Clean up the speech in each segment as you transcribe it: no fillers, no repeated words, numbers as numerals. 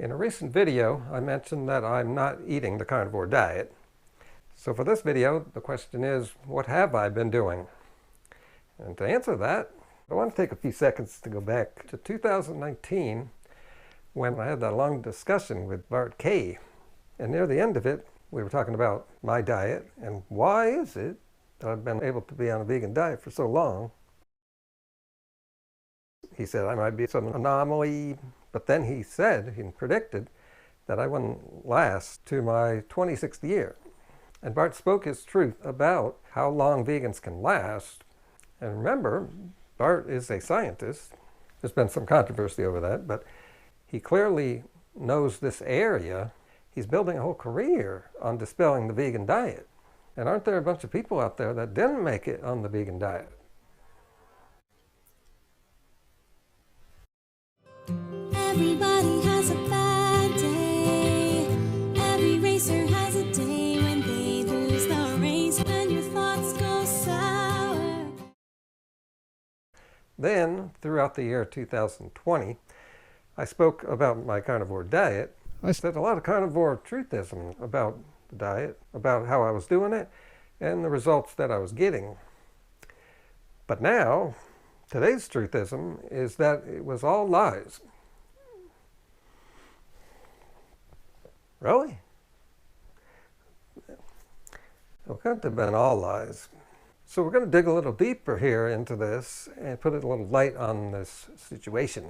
In a recent video, I mentioned that I'm not eating the carnivore diet. So for this video, the question is, what have I been doing? And to answer that, I want to take a few seconds to go back to 2019 when I had that long discussion with Bart Kay. And near the end of it, we were talking about my diet and why is it that I've been able to be on a vegan diet for so long. He said I might be some anomaly, but then he said, he predicted, that I wouldn't last to my 26th year. And Bart spoke his truth about how long vegans can last. And remember, Bart is a scientist. There's been some controversy over that, but he clearly knows this area. He's building a whole career on dispelling the vegan diet. And aren't there a bunch of people out there that didn't make it on the vegan diet? Everybody has a bad day. Every racer has a day when they lose the race and your thoughts go sour. Then, throughout the year 2020, I spoke about my carnivore diet. I said a lot of carnivore truthism about the diet, about how I was doing it, and the results that I was getting. But now, today's truthism is that it was all lies. Really? It couldn't have been all lies. So we're going to dig a little deeper here into this and put a little light on this situation.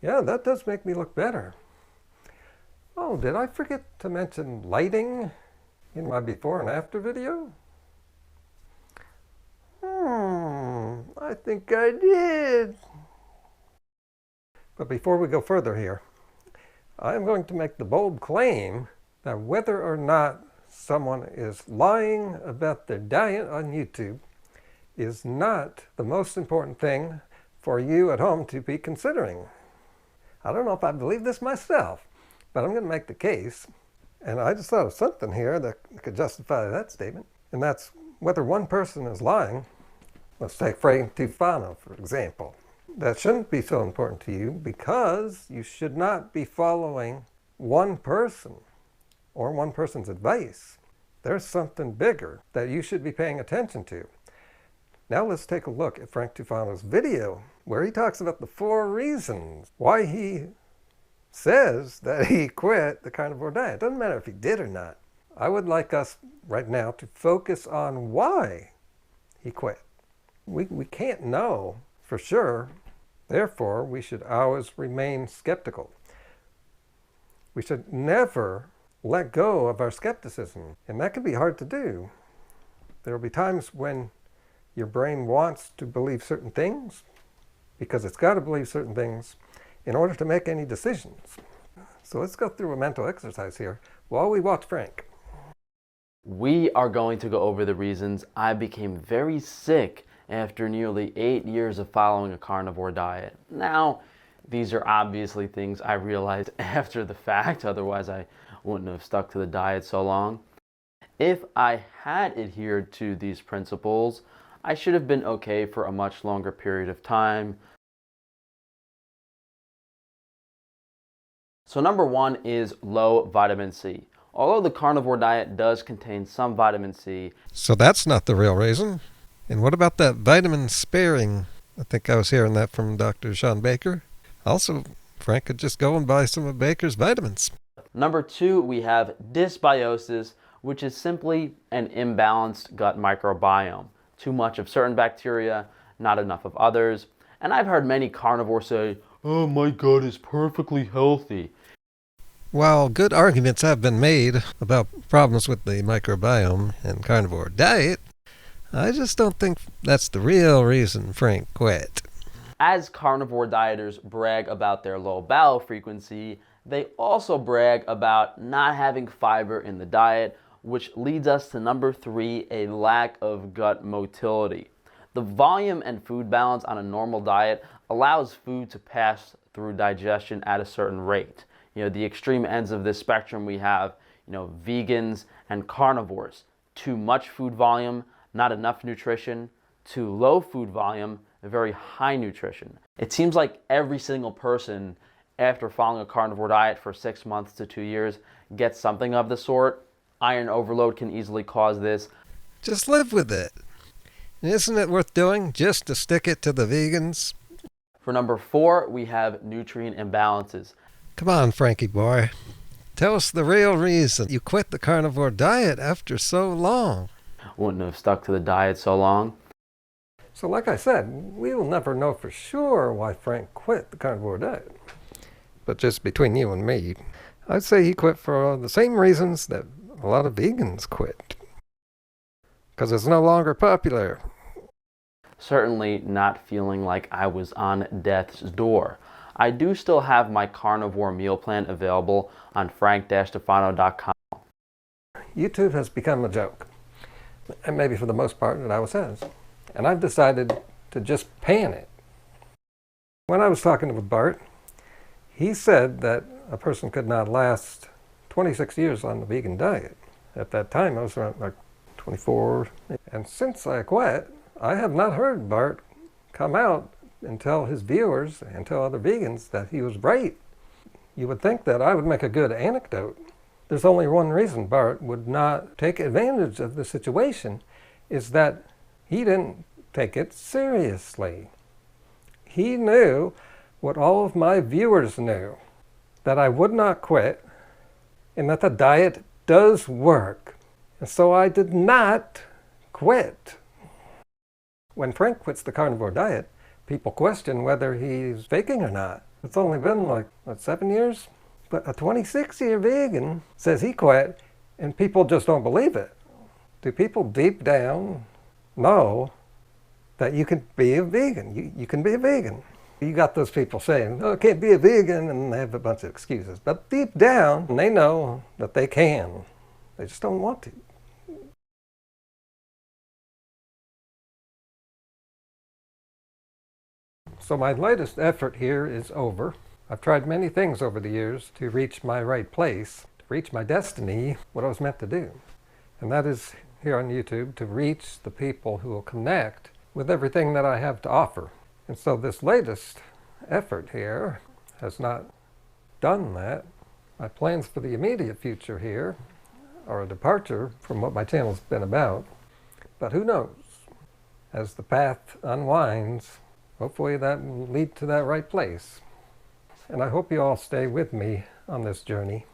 Yeah, that does make me look better. Oh, did I forget to mention lighting in my before and after video? I think I did. But before we go further here, I'm going to make the bold claim that whether or not someone is lying about their diet on YouTube is not the most important thing for you at home to be considering. I don't know if I believe this myself, but I'm going to make the case. And I just thought of something here that could justify that statement. And that's whether one person is lying. Let's take Frank Tufano, for example. That shouldn't be so important to you because you should not be following one person or one person's advice. There's something bigger that you should be paying attention to. Now let's take a look at Frank Tufano's video where he talks about the 4 reasons why he says that he quit the carnivore diet. Doesn't matter if he did or not. I would like us right now to focus on why he quit. We can't know for sure. Therefore, we should always remain skeptical. We should never let go of our skepticism. And that can be hard to do. There will be times when your brain wants to believe certain things because it's got to believe certain things in order to make any decisions. So let's go through a mental exercise here while we watch Frank. We are going to go over the reasons I became very sick after nearly 8 years of following a carnivore diet. Now, these are obviously things I realized after the fact, otherwise I wouldn't have stuck to the diet so long. If I had adhered to these principles, I should have been okay for a much longer period of time. So number 1 is low vitamin C. Although the carnivore diet does contain some vitamin C. So that's not the real reason. And what about that vitamin sparing? I think I was hearing that from Dr. Sean Baker. Also, Frank could just go and buy some of Baker's vitamins. Number 2, we have dysbiosis, which is simply an imbalanced gut microbiome. Too much of certain bacteria, not enough of others. And I've heard many carnivores say, "Oh, my gut is perfectly healthy." While good arguments have been made about problems with the microbiome and carnivore diet, I just don't think that's the real reason Frank quit. As carnivore dieters brag about their low bowel frequency, they also brag about not having fiber in the diet, which leads us to number 3, a lack of gut motility. The volume and food balance on a normal diet allows food to pass through digestion at a certain rate. The extreme ends of this spectrum we have, vegans and carnivores. too much food volume, not enough nutrition, too low food volume, very high nutrition. It seems like every single person after following a carnivore diet for 6 months to 2 years gets something of the sort. Iron overload can easily cause this. Just live with it. Isn't it worth doing just to stick it to the vegans? For number 4, we have nutrient imbalances. Come on, Frankie boy. Tell us the real reason you quit the carnivore diet after so long. Wouldn't have stuck to the diet so long. So like I said, we will never know for sure why Frank quit the carnivore diet. But just between you and me, I'd say he quit for the same reasons that a lot of vegans quit. Because it's no longer popular. Certainly not feeling like I was on death's door. I do still have my carnivore meal plan available on frank-tufano.com. YouTube has become a joke. And maybe for the most part it always has. And I've decided to just pan it. When I was talking with Bart, he said that a person could not last 26 years on the vegan diet. At that time, I was around like 24. And since I quit, I have not heard Bart come out and tell his viewers and tell other vegans that he was right. You would think that I would make a good anecdote. There's only one reason Bart would not take advantage of the situation, is that he didn't take it seriously. He knew what all of my viewers knew, that I would not quit and that the diet does work. And so I did not quit. When Frank quits the carnivore diet, people question whether he's faking or not. It's only been like, what, 7 years? But a 26-year vegan says he quit and people just don't believe it. Do people deep down know that you can be a vegan? You can be a vegan. You got those people saying, oh, I can't be a vegan, and they have a bunch of excuses. But deep down, they know that they can. They just don't want to. So my latest effort here is over. I've tried many things over the years to reach my right place, to reach my destiny, what I was meant to do. And that is here on YouTube, to reach the people who will connect with everything that I have to offer. And so this latest effort here has not done that. My plans for the immediate future here are a departure from what my channel's been about. But who knows? As the path unwinds, hopefully that will lead to that right place. And I hope you all stay with me on this journey,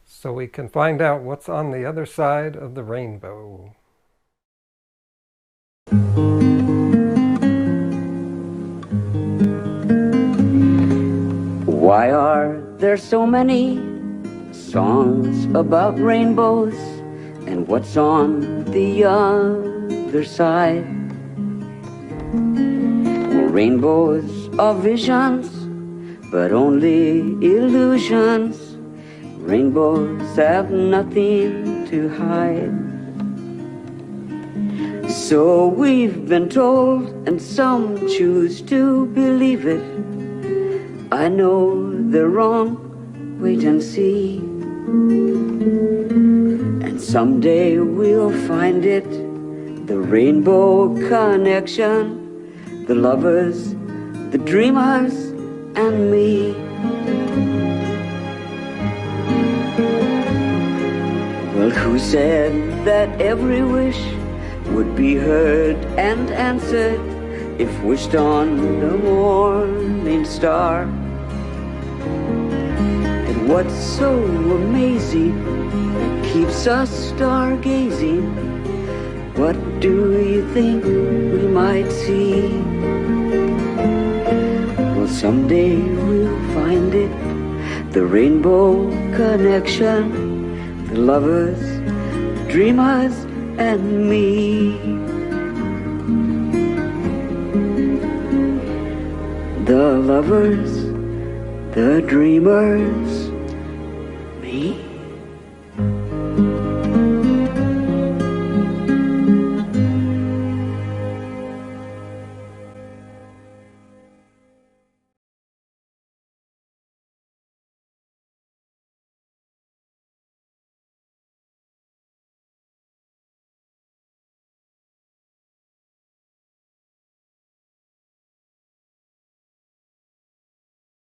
so we can find out what's on the other side of the rainbow. Why are there so many songs about rainbows, and what's on the other side? Well, rainbows are visions, but only illusions. Rainbows have nothing to hide. So we've been told, and some choose to believe it. I know they're wrong, wait and see. And someday we'll find it, the rainbow connection, the lovers, the dreamers, and me. Well, who said that every wish would be heard and answered if wished on the morning star? And what's so amazing that keeps us stargazing? What do you think we might see? Well, someday we'll find it, the rainbow connection, the lovers, the dreamers, and me. The lovers, the dreamers, me.